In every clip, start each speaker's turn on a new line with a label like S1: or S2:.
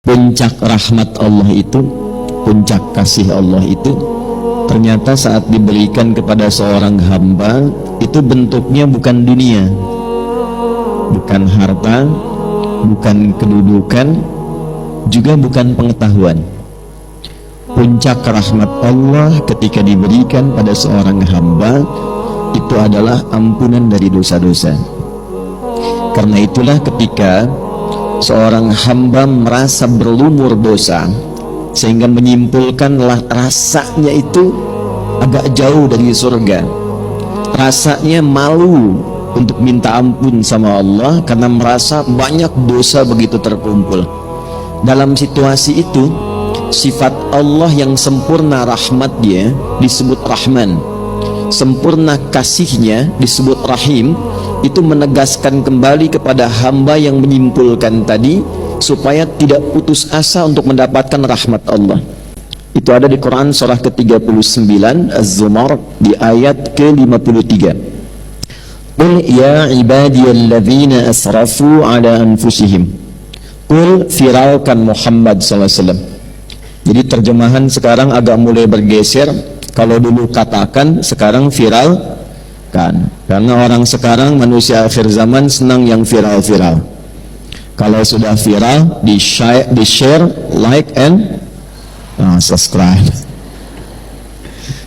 S1: puncak rahmat Allah itu, puncak kasih Allah itu ternyata saat diberikan kepada seorang hamba itu bentuknya bukan dunia, bukan harta, bukan kedudukan, juga bukan pengetahuan. Puncak rahmat Allah ketika diberikan pada seorang hamba itu adalah ampunan dari dosa-dosa. Karena itulah ketika seorang hamba merasa berlumur dosa sehingga menyimpulkan rasanya itu agak jauh dari surga, rasanya malu untuk minta ampun sama Allah karena merasa banyak dosa begitu terkumpul. Dalam situasi itu, sifat Allah yang sempurna rahmatnya disebut Rahman, sempurna kasihnya disebut Rahim. Itu menegaskan kembali kepada hamba yang menyimpulkan tadi supaya tidak putus asa untuk mendapatkan rahmat Allah. Itu ada di Quran surah ke-39 Az-Zumar di ayat ke-53. Qul ya ibadiyalladzina asrafu ala anfusihim. Qul, firalkan Muhammad SAW. Jadi terjemahan sekarang agak mulai bergeser. Kalau dulu katakan, sekarang viral kan, karena orang sekarang manusia akhir zaman senang yang viral-viral. Kalau sudah viral di share, like and subscribe.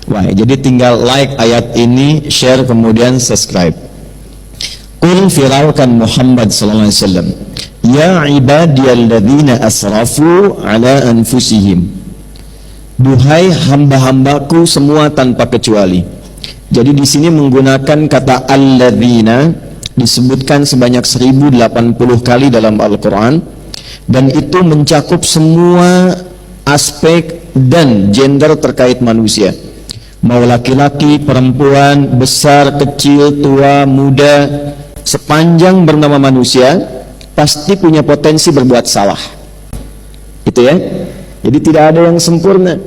S1: Wah, jadi tinggal like ayat ini, share, kemudian subscribe. Qul, firalkan Muhammad sallallahu alaihi wasallam, ya ibadiyalladzina asrafu ala anfusihim. Duhai hamba-hambaku semua tanpa kecuali. Jadi di sini menggunakan kata alladzina disebutkan sebanyak 1080 kali dalam Al-Quran, dan itu mencakup semua aspek dan gender terkait manusia, mau laki-laki, perempuan, besar, kecil, tua, muda, sepanjang bernama manusia pasti punya potensi berbuat salah. Itu ya. Jadi tidak ada yang sempurna,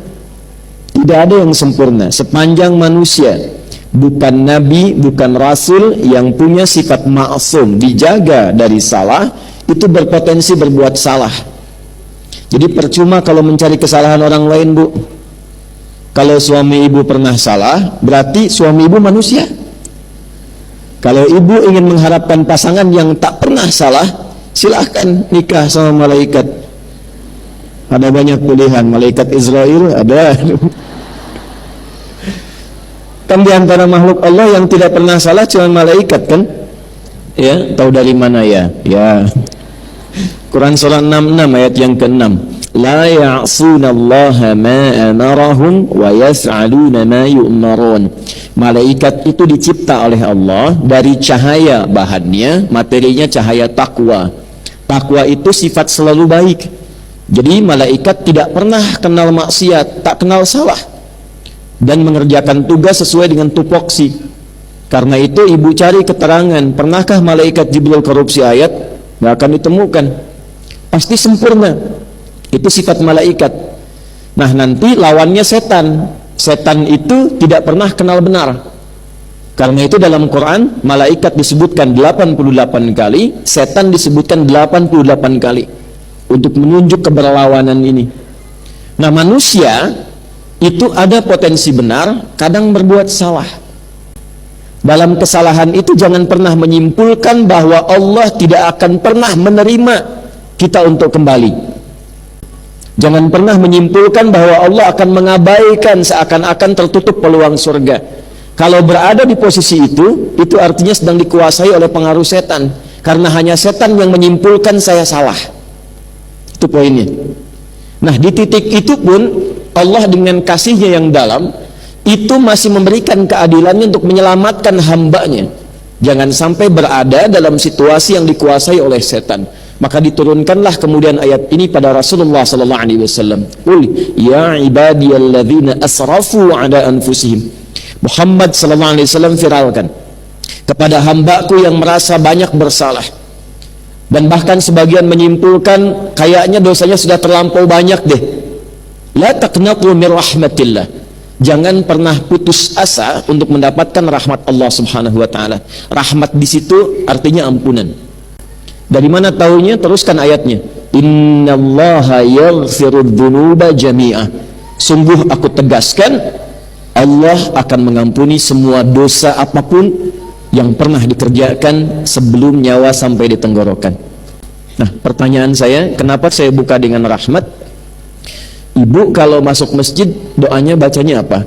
S1: tidak ada yang sempurna sepanjang manusia. Bukan nabi, bukan rasul yang punya sifat ma'sum, dijaga dari salah, itu berpotensi berbuat salah. Jadi percuma kalau mencari kesalahan orang lain, Bu. Kalau suami ibu pernah salah, berarti suami ibu manusia. Kalau ibu ingin mengharapkan pasangan yang tak pernah salah, silahkan nikah sama malaikat. Ada banyak pilihan, malaikat Israel ada. Kan di antara makhluk Allah yang tidak pernah salah cuma malaikat kan? Ya, tahu dari mana ya? Ya. Quran surah 66 ayat yang ke-6. La ya'sunallaha ma amarahum wa yaf'aluna ma yu'marun. Malaikat itu dicipta oleh Allah dari cahaya bahannya, materinya cahaya takwa. Takwa itu sifat selalu baik. Jadi malaikat tidak pernah kenal maksiat, tak kenal salah, dan mengerjakan tugas sesuai dengan tupoksi. Karena itu ibu cari keterangan, pernahkah malaikat Jibril korupsi ayat? Nggak akan ditemukan. Pasti sempurna. Itu sifat malaikat. Nah, nanti lawannya setan. Setan itu tidak pernah kenal benar. Karena itu dalam Quran malaikat disebutkan 88 kali, setan disebutkan 88 kali untuk menunjuk keberlawanan ini. Nah, manusia itu ada potensi benar, kadang berbuat salah. Dalam kesalahan itu jangan pernah menyimpulkan bahwa Allah tidak akan pernah menerima kita untuk kembali. Jangan pernah menyimpulkan bahwa Allah akan mengabaikan, seakan-akan tertutup peluang surga. Kalau berada di posisi itu artinya sedang dikuasai oleh pengaruh setan. Karena hanya setan yang menyimpulkan saya salah. Itu poinnya. Nah, di titik itu pun Allah dengan kasihnya yang dalam itu masih memberikan keadilannya untuk menyelamatkan hambanya. Jangan sampai berada dalam situasi yang dikuasai oleh setan. Maka diturunkanlah kemudian ayat ini pada Rasulullah sallallahu alaihi wasallam. Qul ya ibadiyalladzina asrafu ala anfusihim. Muhammad sallallahu alaihi wasallam firalkan kepada hambaku yang merasa banyak bersalah. Dan bahkan sebagian menyimpulkan kayaknya dosanya sudah terlampau banyak deh. La taqnatu min rahmatillah. Jangan pernah putus asa untuk mendapatkan rahmat Allah Subhanahu wa taala. Rahmat di situ artinya ampunan. Dari mana taunya? Teruskan ayatnya. Innallaha yaghfirudz dzunuba jami'ah. Sungguh aku tegaskan, Allah akan mengampuni semua dosa apapun yang pernah dikerjakan sebelum nyawa sampai di tenggorokan. Nah, pertanyaan saya, kenapa saya buka dengan rahmat? Ibu kalau masuk masjid doanya bacanya apa?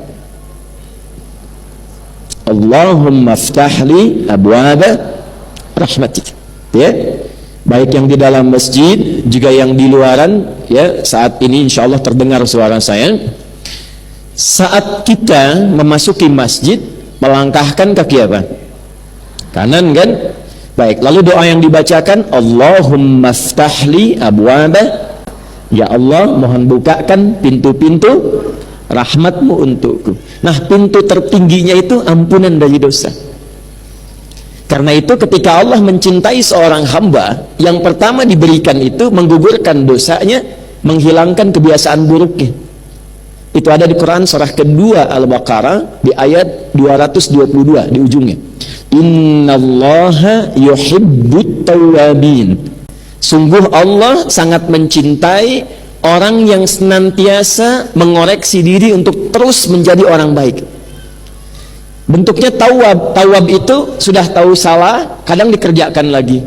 S1: Allahumma ftahli abwaba rahmatik. Ya, baik yang di dalam masjid juga yang di luaran. Ya, saat ini insya Allah terdengar suara saya. Saat kita memasuki masjid, melangkahkan kaki apa? Kanan kan? Baik, lalu doa yang dibacakan, Allahumma ftahli abwaba, ya Allah mohon bukakan pintu-pintu rahmatmu untukku. Nah, pintu tertingginya itu ampunan dari dosa. Karena itu ketika Allah mencintai seorang hamba, yang pertama diberikan itu menggugurkan dosanya, menghilangkan kebiasaan buruknya. Itu ada di Quran surah kedua Al-Baqarah di ayat 222 di ujungnya. Innallaha yuhibbut tawwabin. Sungguh Allah sangat mencintai orang yang senantiasa mengoreksi diri untuk terus menjadi orang baik. Bentuknya tawab. Tawab itu sudah tahu salah, kadang dikerjakan lagi.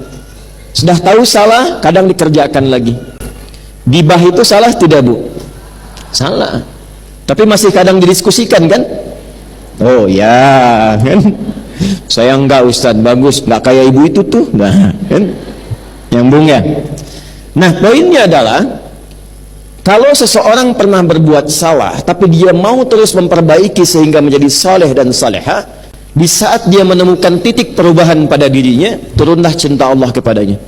S1: Sudah tahu salah, kadang dikerjakan lagi. Gibah itu salah tidak, Bu? Salah. Tapi masih kadang didiskusikan kan? Oh ya, kan? Saya enggak, Ustaz, bagus, enggak kayak ibu itu tuh. Nah, kan? Nyambung ya? Nah, poinnya adalah kalau seseorang pernah berbuat salah, tapi dia mau terus memperbaiki sehingga menjadi saleh dan salehah, di saat dia menemukan titik perubahan pada dirinya, turunlah cinta Allah kepadanya.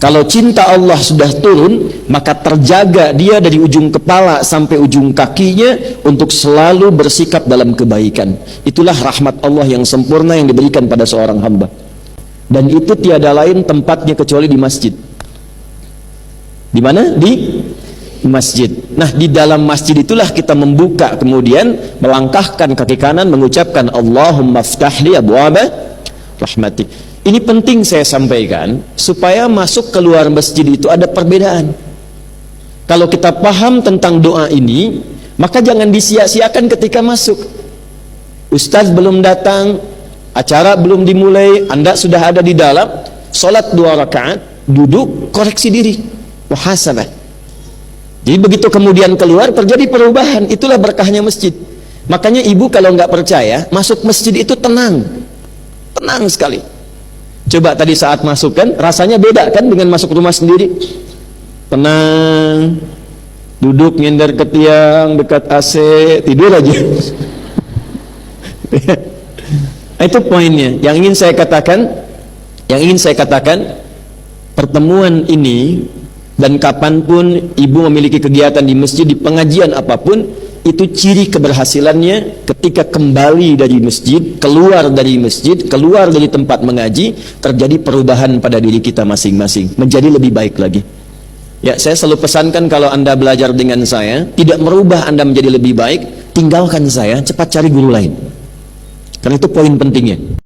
S1: Kalau cinta Allah sudah turun, maka terjaga dia dari ujung kepala sampai ujung kakinya untuk selalu bersikap dalam kebaikan. Itulah rahmat Allah yang sempurna yang diberikan pada seorang hamba. Dan itu tiada lain tempatnya kecuali di masjid. Di mana? Di masjid. Nah, di dalam masjid itulah kita membuka, kemudian melangkahkan kaki kanan, mengucapkan Allahumma ftahli abwaba rahmatik. Ini penting saya sampaikan supaya masuk keluar masjid itu ada perbedaan. Kalau kita paham tentang doa ini, maka jangan disia-siakan ketika masuk. Ustaz belum datang, acara belum dimulai, Anda sudah ada di dalam, sholat 2 rakaat, duduk, koreksi diri, muhasabah. Jadi begitu kemudian keluar terjadi perubahan. Itulah berkahnya masjid. Makanya ibu kalau nggak percaya, masuk masjid itu tenang, tenang sekali. Coba tadi saat masuk kan, rasanya beda kan dengan masuk rumah sendiri. Tenang, duduk nyender ke tiang dekat AC, tidur aja. Itu poinnya. Yang ingin saya katakan, pertemuan ini dan kapanpun ibu memiliki kegiatan di masjid, di pengajian apapun, itu ciri keberhasilannya ketika kembali dari masjid, keluar dari masjid, keluar dari tempat mengaji, terjadi perubahan pada diri kita masing-masing, menjadi lebih baik lagi. Ya, saya selalu pesankan kalau Anda belajar dengan saya, tidak merubah Anda menjadi lebih baik, tinggalkan saya, cepat cari guru lain. Karena itu poin pentingnya.